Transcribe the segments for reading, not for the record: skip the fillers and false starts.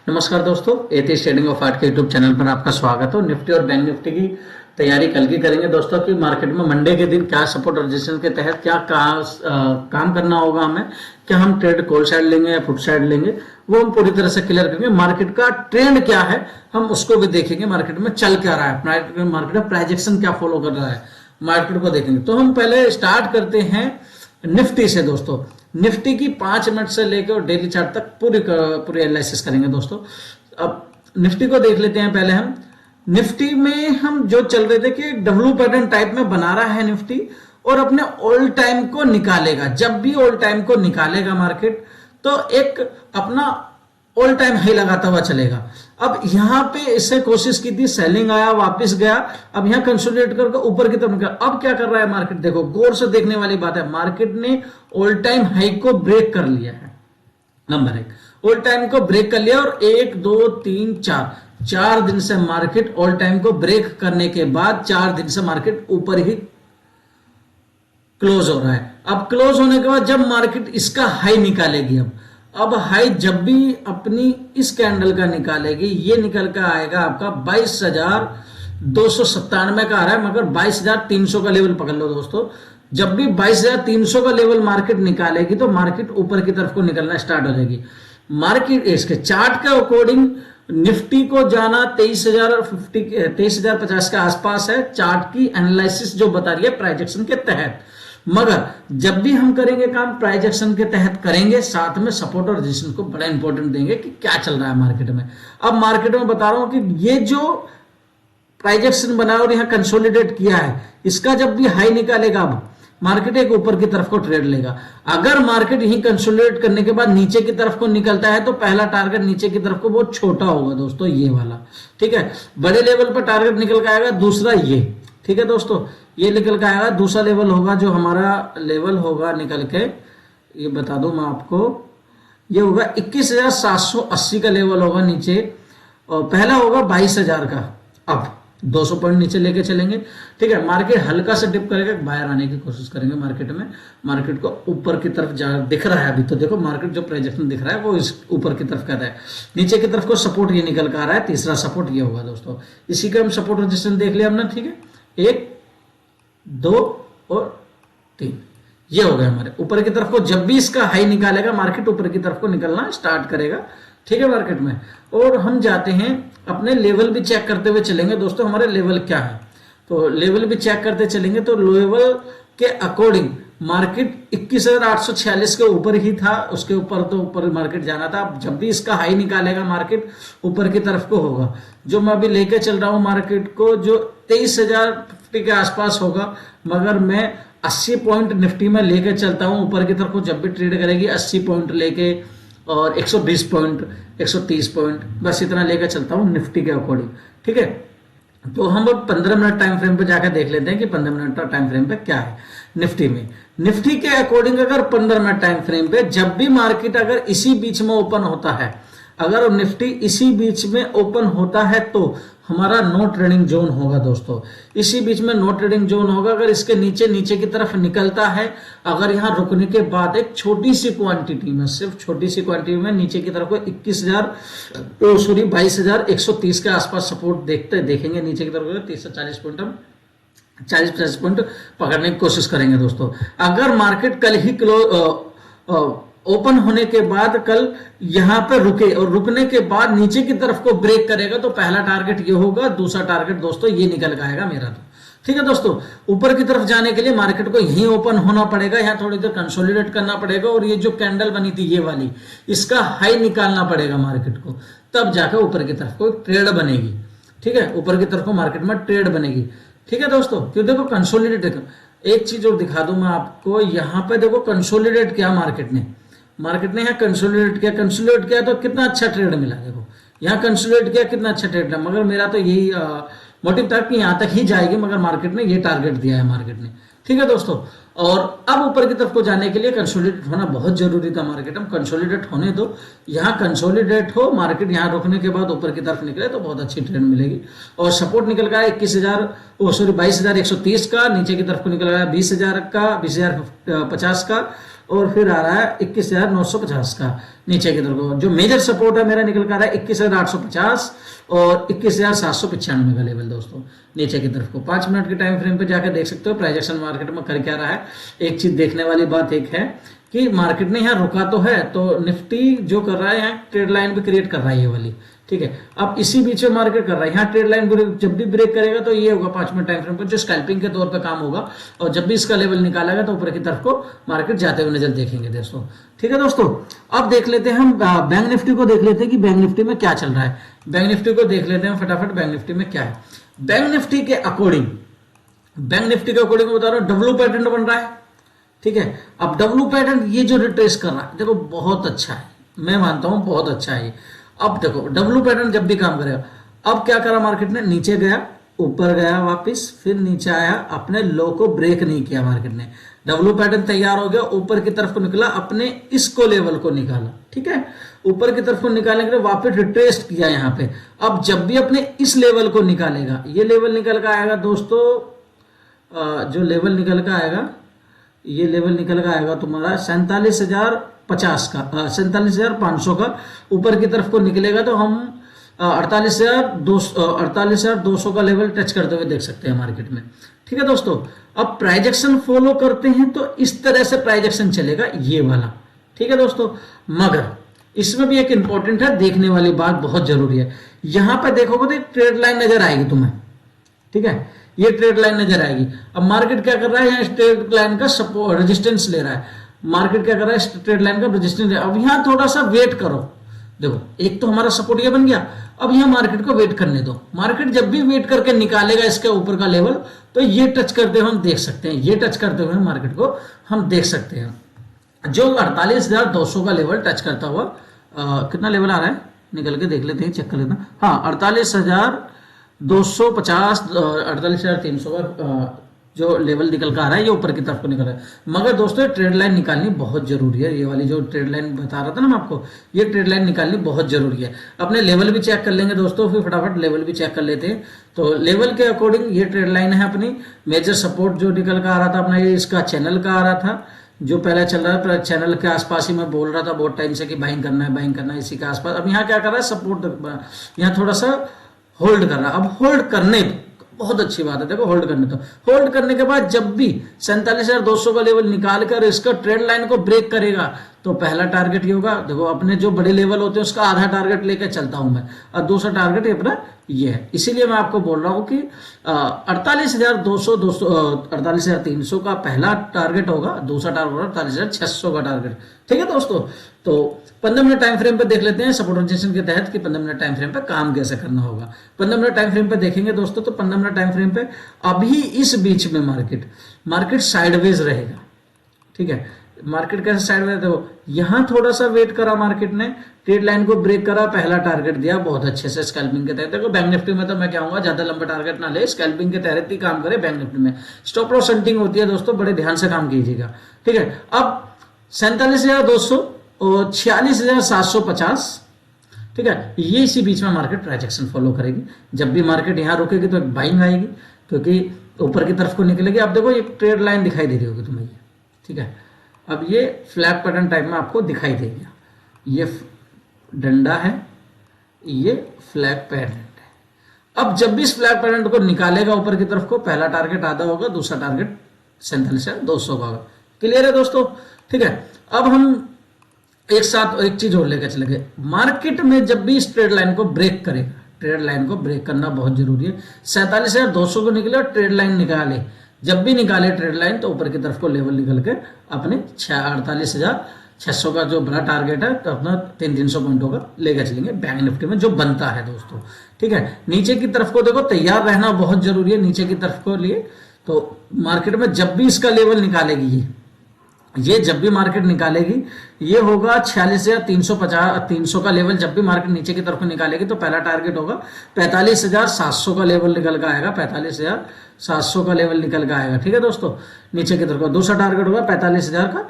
नमस्कार दोस्तों, atheist trading of art के यूट्यूब चैनल पर आपका स्वागत हो। निफ्टी और बैंक निफ्टी की तैयारी कल की करेंगे दोस्तों कि मार्केट में मंडे के दिन क्या सपोर्ट और रेजिस्टेंस के तहत क्या काम करना होगा हमें। क्या हम ट्रेड कॉल साइड लेंगे या पुट साइड लेंगे, वो हम पूरी तरह से क्लियर करेंगे। मार्केट का ट्रेंड क्या है हम उसको भी देखेंगे, मार्केट में चल क्या रहा है, मार्केट में प्राइजेक्शन क्या फॉलो कर रहा है, मार्केट को देखेंगे। तो हम पहले स्टार्ट करते हैं निफ्टी से दोस्तों। निफ्टी की 5 मिनट से लेकर और डेली चार्ट तक पूरी एनालिसिस करेंगे दोस्तों। अब निफ्टी को देख लेते हैं पहले हम। निफ्टी में हम जो चल रहे थे कि डब्ल्यू पैटर्न टाइप में बना रहा है निफ्टी और अपने ऑल टाइम को निकालेगा। जब भी ऑल टाइम को निकालेगा मार्केट तो एक अपना ऑल टाइम हाई लगाता हुआ चलेगा। अब यहां पे इससे कोशिश की थी, सेलिंग आया, वापस गया, अब यहां कंसोलिडेट करके ऊपर की तरफ निकला। अब क्या कर रहा है मार्केट, देखो गौर से देखने वाली बात है। मार्केट ने ऑल टाइम हाई को ब्रेक कर लिया है। नंबर 1, ऑल टाइम को ब्रेक कर लिया और 1 2 3 4 दिन से मार्केट ऑल टाइम को ब्रेक करने के बाद 4 दिन से मार्केट ऊपर ही क्लोज हो रहा है। अब क्लोज होने के बाद जब मार्केट इसका हाई निकालेगी, अब हाई जब भी अपनी इस कैंडल का निकालेगी, ये निकल कर आएगा आपका 22,297 का आ रहा है, मगर 22,300 का लेवल पकड़ लो दोस्तों। जब भी 22,300 का लेवल मार्केट निकालेगी तो मार्केट ऊपर की तरफ को निकलना स्टार्ट हो जाएगी। मार्केट इसके चार्ट के अकॉर्डिंग निफ्टी को जाना 23,050 के आसपास है। चार्ट की एनालिसिस जो बता रही है प्राइजेक्शन के तहत, मगर जब भी हम करेंगे काम प्राइस एक्शन के तहत करेंगे, साथ में सपोर्ट और रेजिस्टेंस को बड़ा इंपॉर्टेंट देंगे कि क्या चल रहा है मार्केट में। अब मार्केट में बता रहा हूं कि ये जो प्राइस एक्शन बना और यहां कंसोलिडेट किया है, इसका जब भी हाई निकालेगा अब मार्केट एक ऊपर की तरफ को ट्रेड लेगा। अगर मार्केट यही कंसोलिडेट करने के बाद नीचे की तरफ को निकलता है तो पहला टारगेट नीचे की तरफ को बहुत छोटा होगा दोस्तों, ये वाला, ठीक है। बड़े लेवल पर टारगेट निकल के आएगा दूसरा ये, ठीक है दोस्तों, ये निकल के आएगा। दूसरा लेवल होगा जो हमारा लेवल होगा निकल के, ये बता दूं मैं आपको, ये होगा 21,780 का लेवल होगा नीचे, और पहला होगा 22,000 का। अब 200 पॉइंट नीचे लेके चलेंगे, ठीक है। मार्केट हल्का से डिप करेगा, बाहर आने की कोशिश करेंगे मार्केट में। मार्केट को ऊपर की तरफ जा दिख रहा है अभी तो, देखो मार्केट जो प्रोजेक्शन दिख रहा है वो इस ऊपर की तरफ कहता है। नीचे की तरफ को सपोर्ट ये निकल कर आ रहा है, तीसरा सपोर्ट ये होगा दोस्तों। इसी का हम सपोर्ट रेजिस्टेंस देख लिया हमने, ठीक है। 1 2 और 3 ये हो गए हमारे ऊपर की तरफ को। जब भी इसका हाई निकालेगा मार्केट ऊपर की तरफ को निकलना स्टार्ट करेगा, ठीक है मार्केट में। और हम जाते हैं अपने लेवल भी चेक करते हुए चलेंगे दोस्तों, हमारे लेवल क्या है तो लेवल भी चेक करते चलेंगे। तो लेवल के अकॉर्डिंग मार्केट 21,846 के ऊपर ही था, उसके ऊपर तो ऊपर मार्केट जाना था। अब जब भी इसका हाई निकालेगा मार्केट ऊपर की तरफ को होगा। जो मैं अभी लेके चल रहा हूं मार्केट को, जो 23,050 के आसपास होगा, मगर मैं 80 पॉइंट निफ्टी में लेके चलता हूं ऊपर की तरफ को। जब भी ट्रेड करेगी 80 पॉइंट लेके और 120 पॉइंट 130 पॉइंट बस इतना लेकर चलता हूं निफ्टी के अकॉर्डिंग, ठीक है। तो हम अब 15 मिनट टाइम फ्रेम पे जाकर देख लेते हैं कि 15 मिनट का टाइम फ्रेम पे क्या है निफ्टी में। निफ्टी के अकॉर्डिंग अगर 15 मिनट टाइम फ्रेम पे जब भी मार्केट अगर इसी बीच में ओपन होता है, अगर निफ्टी इसी बीच में ओपन होता है तो हमारा नो ट्रेडिंग जोन होगा दोस्तों। इसी बीच में नो ट्रेडिंग जोन होगा। अगर इसके नीचे की तरफ निकलता है, अगर यहां रुकने के बाद एक छोटी सी क्वांटिटी में, सिर्फ छोटी सी क्वांटिटी में नीचे की तरफ को 22,130 के आसपास सपोर्ट देखेंगे नीचे की तरफ 30 से 40 पॉइंट हम 40-50 पॉइंट पकड़ने की कोशिश करेंगे दोस्तों। अगर मार्केट कल ही ओपन होने के बाद कल यहां पर रुके और रुकने के बाद नीचे की तरफ को ब्रेक करेगा तो पहला टारगेट ये होगा, दूसरा टारगेट दोस्तों ये निकल आएगा मेरा तो, ठीक है दोस्तों। ऊपर की तरफ जाने के लिए मार्केट को यहीं ओपन होना पड़ेगा, यहां थोड़ी देर कंसोलिडेट करना पड़ेगा और ये जो कैंडल बनी थी ये वाली, इसका हाई निकालना पड़ेगा मार्केट को, तब जाकर ऊपर की तरफ को ट्रेड बनेगी, ठीक है। ऊपर की तरफ को मार्केट में ट्रेड बनेगी, ठीक है दोस्तों। क्यों, देखो कंसोलिडेट, एक चीज और दिखा दूं मैं आपको, यहां पे देखो कंसोलिडेट किया मार्केट ने यहाँ कंसोलिडेट किया तो कितना अच्छा ट्रेड मिला। देखो यहाँ कंसोलिडेट किया, कितना अच्छा ट्रेड मिला, मगर मेरा तो यही मोटिव था कि यहां तक ही जाएगी, मगर मार्केट ने ये टारगेट दिया है मार्केट ने, ठीक है दोस्तों। और अब ऊपर की तरफ को जाने के लिए कंसोलिडेट होना बहुत जरूरी था मार्केट। हम कंसोलिडेट होने दो, यहाँ कंसोलिडेट हो, मार्केट यहाँ रुकने के बाद ऊपर की तरफ निकले तो बहुत अच्छी ट्रेंड मिलेगी। और सपोर्ट निकल गया 22,130 का, नीचे की तरफ को निकल गया 20,000 का, 20,050 का, और फिर आ रहा है 21,950 का नीचे की तरफ। जो मेजर सपोर्ट है मेरा निकल कर रहा है 21,850 और 21,795 का लेवल दोस्तों नीचे की तरफ को। 5 मिनट के टाइम फ्रेम पे जाकर देख सकते हो प्राइजेक्शन मार्केट में कर क्या रहा है। एक चीज देखने वाली बात एक है कि मार्केट ने यहाँ रुका तो है, तो निफ्टी जो कर रहा है यहाँ ट्रेड लाइन भी क्रिएट कर रहा है ये वाली, ठीक है। अब इसी बीच में मार्केट कर रहा है, यहाँ ट्रेड लाइन जब भी ब्रेक करेगा तो ये होगा 5 मिनट टाइम फ्रेम पर जो स्कैल्पिंग के तौर पे काम होगा, और जब भी इसका लेवल निकालेगा तो ऊपर की तरफ को मार्केट जाते हुए नजर देखेंगे दोस्तों, ठीक है दोस्तों। अब देख लेते हैं हम बैंक निफ्टी को, देख लेते हैं कि बैंक निफ्टी में क्या चल रहा है। बैंक निफ्टी को देख लेते हैं फटाफट, बैंक निफ्टी में क्या है। बैंक निफ्टी के अकॉर्डिंग बता रहा हूं डब्ल्यू पैटर्न बन रहा है, ठीक है। अब डब्ल्यू पैटर्न ये जो रिट्रेस कर रहा है देखो बहुत अच्छा है, मैं मानता हूं बहुत अच्छा है। अब देखो डब्ल्यू पैटर्न जब भी काम करेगा, अब क्या करा मार्केट ने, नीचे गया, ऊपर गया वापस, फिर नीचे आया, अपने लो को ब्रेक नहीं किया मार्केट ने। डब्ल्यू पैटर्न तैयार हो गया, ऊपर की तरफ को निकला, अपने इसको लेवल को निकाला, ठीक है। ऊपर की तरफ को निकालने के लिए वापस रिट्रेस किया यहाँ पे। अब जब भी अपने इस लेवल को निकालेगा, ये लेवल निकल कर आएगा दोस्तों, जो लेवल निकल कर आएगा, ये लेवल निकल कर आएगा तुम्हारा 47,050 का, 47,500 का। ऊपर की तरफ को निकलेगा तो हम 48,200 का लेवल टच करते हुए देख सकते हैं मार्केट में, ठीक है दोस्तों। अब प्राइजेक्शन फॉलो करते हैं तो इस तरह से प्राइजेक्शन चलेगा ये वाला, ठीक है दोस्तों। मगर इसमें भी एक इंपॉर्टेंट है, देखने वाली बात बहुत जरूरी है। यहां पर देखोगे तो एक ट्रेड लाइन नजर आएगी तुम्हें, ठीक है, ये ट्रेड लाइन नजर आएगी। अब मार्केट क्या कर रहा है, यहाँ ट्रेड लाइन का सपोर्ट रेजिस्टेंस ले रहा है। मार्केट क्या कर रहा है, ट्रेड लाइन का रेजिस्टेंस ले रहा है। अब यहाँ थोड़ा सा वेट करो, देखो एक तो हमारा सपोर्ट ये बन गया, अब यहाँ मार्केट को वेट करने दो। मार्केट जब भी वेट करके निकालेगा इसके ऊपर का लेवल, तो ये टच करते हुए हम देख सकते हैं, ये टच करते हुए मार्केट को हम देख सकते हैं। जो 48,200 का लेवल टच करता हुआ, कितना लेवल आ रहा है निकल के देख लेते हैं, चेक कर लेते हैं। हाँ 48,250, 48,300 का जो लेवल निकल कर आ रहा है, ये ऊपर की तरफ को निकल रहा है। मगर दोस्तों ट्रेड लाइन निकालनी बहुत जरूरी है, ये वाली जो ट्रेड लाइन बता रहा था ना मैं आपको, ये ट्रेड लाइन निकालनी बहुत जरूरी है। अपने लेवल भी चेक कर लेंगे दोस्तों, फिर फटाफट लेवल भी चेक कर लेते हैं। तो लेवल के अकॉर्डिंग ये ट्रेड लाइन है अपनी। मेजर सपोर्ट जो निकल कर आ रहा था अपना, ये इसका चैनल का आ रहा था, जो पहले चल रहा था चैनल के आसपास ही मैं बोल रहा था बहुत टाइम से कि बाइंग करना है इसी के आसपास। अब यहाँ क्या कर रहा है, सपोर्ट, यहाँ थोड़ा सा होल्ड कर रहा है। अब होल्ड करने बहुत अच्छी बात है, देखो होल्ड करने, तो होल्ड करने के बाद जब भी 47,200 का लेवल निकाल कर इसका ट्रेड लाइन को ब्रेक करेगा, तो पहला टारगेट ये होगा, देखो अपने जो बड़े लेवल होते हैं उसका आधा टारगेट लेकर चलता हूं मैं, और दूसरा टारगेट अपना ये है। इसीलिए मैं आपको बोल रहा हूं कि 48,200, 48,300 का पहला टारगेट होगा, दूसरा टारगेट होगा 48,600 का टारगेट, ठीक है दोस्तों। तो 15 मिनट टाइम फ्रेम पे देख लेते हैं सपोर्ट रेजिस्टेंस के तहत कि 15 मिनट टाइम फ्रेम पे काम कैसे करना होगा। 15 मिनट टाइम फ्रेम पे देखेंगे दोस्तों, तो 15 मिनट टाइम फ्रेम पे अभी इस बीच में मार्केट साइडवेज रहेगा, ठीक है। मार्केट कैसे साइडवेज, देखो यहां थोड़ा सा वेट करा मार्केट ने, ट्रेड लाइन को ब्रेक करा, पहला टारगेट दिया बहुत अच्छे से स्कैल्पिंग के तहत। देखो बैंक निफ्टी में तो मैं कहूंगा ज्यादा लंबा टारगेट ना ले, स्कैल्पिंग के तहत ही काम करे। बैंक निफ्टी में स्टॉप लॉस हंटिंग होती है दोस्तों, बड़े ध्यान से काम कीजिएगा, ठीक है। अब 47,200 और 46,750, ठीक है, ये इसी बीच में मार्केट ट्रांजैक्शन फॉलो करेगी। जब भी मार्केट यहां रुकेगी तो एक बाइंग आएगी, क्योंकि ऊपर की तरफ को निकलेगी। अब देखो एक ट्रेड लाइन दिखाई दे रही होगी तुम्हें, ठीक है। अब ये फ्लैग पैटर्न टाइप में आपको दिखाई देगा, ये डंडा है, ये फ्लैग पैटर्न है। अब जब भी इस फ्लैग पैटर्न को निकालेगा ऊपर की तरफ को, पहला टारगेट आधा होगा, दूसरा टारगेट 47,200 का होगा। क्लियर है दोस्तों, ठीक है। अब हम एक साथ एक चीज और लेकर चलेंगे, मार्केट में जब भी इस ट्रेड लाइन को ब्रेक करेगा, ट्रेड लाइन को ब्रेक करना बहुत जरूरी है। 47,200 को निकले और ट्रेड लाइन निकाले, जब भी निकाले ट्रेड लाइन तो ऊपर की तरफ को लेवल निकल के अपने 48,600 का जो बड़ा टारगेट है, तो अपना 300 पॉइंटों का लेकर चलेंगे बैंक निफ्टी में जो बनता है दोस्तों, ठीक है। नीचे की तरफ को देखो तैयार रहना बहुत जरूरी है नीचे की तरफ को लिए। तो मार्केट में जब भी इसका लेवल निकालेगी, ये जब भी मार्केट निकालेगी, ये होगा 46,350 का लेवल। जब भी मार्केट नीचे की तरफ निकालेगी तो पहला टारगेट होगा 45,700 का लेवल निकल कर आएगा, 45,700 का लेवल निकल कर आएगा, ठीक है दोस्तों, नीचे की तरफ का। दूसरा टारगेट होगा 45,000 का,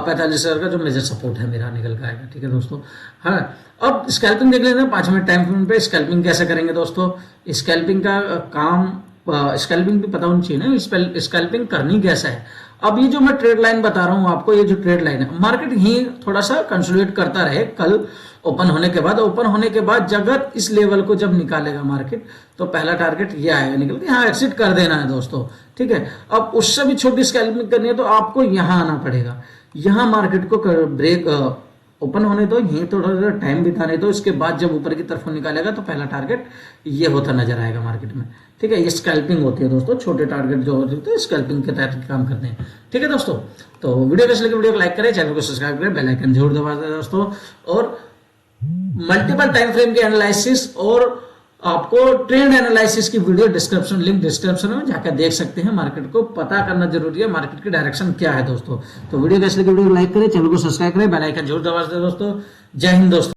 45,000 का जो मेजर सपोर्ट है मेरा निकल कर आएगा, ठीक है दोस्तों। हाँ, अब स्कैल्पिंग देख लेते हैं 5 मिनट टाइम फ्रेम पे। स्कैल्पिंग कैसे करेंगे दोस्तों, स्कैल्पिंग का काम, स्कैल्पिंग भी पता होनी चाहिए ना, स्कैल्पिंग करनी कैसा है। अब ये जो मैं ट्रेड लाइन बता रहा हूं आपको, ये जो ट्रेड लाइन है, मार्केट यही थोड़ा सा कंसोलिडेट करता रहे कल ओपन होने के बाद। ओपन होने के बाद जगत इस लेवल को जब निकालेगा मार्केट, तो पहला टारगेट ये आएगा निकल के, यहाँ एक्सिट कर देना है दोस्तों, ठीक है। अब उससे भी छोटी स्कैल्पिंग करनी है तो आपको यहाँ आना पड़ेगा, यहाँ मार्केट को ब्रेक ओपन होने दो, यहीं थोड़ा सा टाइम बिताने दो, इसके बाद जब ऊपर की तरफ निकालेगा तो पहला टारगेट ये होता नजर आएगा मार्केट में, ठीक है। ये स्कैल्पिंग होती है दोस्तों, छोटे टारगेट जो होते हैं स्कैल्पिंग के तहत काम करते हैं, ठीक है दोस्तों। तो वीडियो कैसे लगे, वीडियो को लाइक करें, चैनल को सब्सक्राइब करें, बेल आइकन जरूर दबा दें दोस्तों। और मल्टीपल टाइम फ्रेम के एनालिसिस और आपको ट्रेंड एनालिसिस की वीडियो डिस्क्रिप्शन, लिंक डिस्क्रिप्शन में जाकर देख सकते हैं। मार्केट को पता करना जरूरी है, मार्केट की डायरेक्शन क्या है दोस्तों। तो वीडियो कैसे लगे, वीडियो को लाइक करें, चैनल को सब्सक्राइब करें, बेल आइकन जरूर दबा दें दोस्तों। जय हिंद दोस्तों।